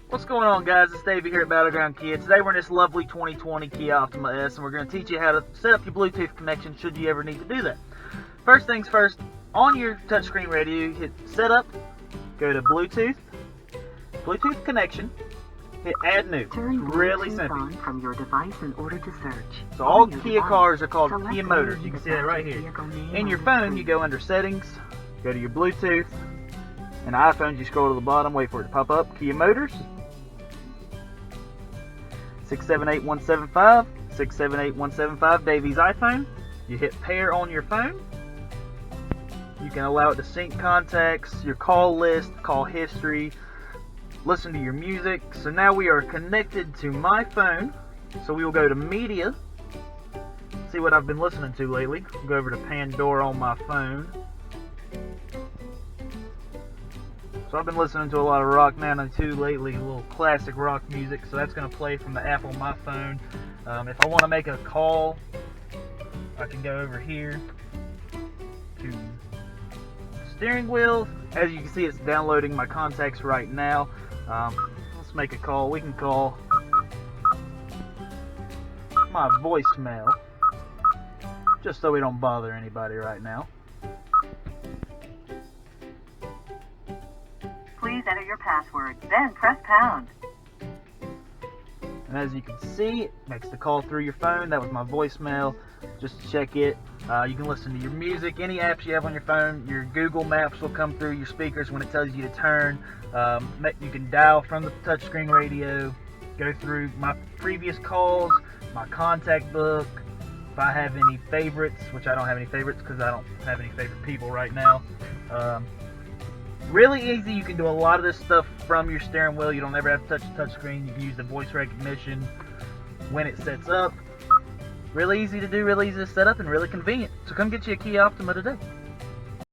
What's going on, guys? It's Davey here at Battleground Kia. Today we're in this lovely 2020 Kia Optima S, and we're going to teach you how to set up your Bluetooth connection should you ever need to do that. First things first, on your touchscreen radio, hit Setup, go to Bluetooth connection, hit Add New. Turn Really Bluetooth simple. on from your device in order to search. So all On your Kia device, cars are called select Kia only Motors. You can the see that right active here. vehicle name In on your the phone, screen. you go under Settings, go to your Bluetooth, and iPhones, you scroll to the bottom, wait for it to pop up, Kia Motors. 678175, 678175, Davey's iPhone. You hit pair on your phone. You can allow it to sync contacts, your call list, call history, listen to your music. So now we are connected to my phone. So we will go to Media, see what I've been listening to lately. We'll go over to Pandora on my phone. So I've been listening to a lot of Rock 92 lately, a little classic rock music, so that's going to play from the app on my phone. If I want to make a call, I can go over here to steering wheel. As you can see, it's downloading my contacts right now. Let's make a call. We can call my voicemail, just so we don't bother anybody right now. Please enter your password, then press pound. And as you can see, it makes the call through your phone. That was my voicemail. Just check it. You can listen to your music, any apps you have on your phone. Your Google Maps will come through your speakers when it tells you to turn. You can dial from the touchscreen radio, go through my previous calls, my contact book. If I have any favorites, which I don't have any favorites because I don't have any favorite people right now. Really easy. You can do a lot of this stuff from your steering wheel. You don't ever have to touch the touchscreen. You can use the voice recognition when it sets up. Really easy to do, really easy to set up, and really convenient. So come get you a Kia Optima today.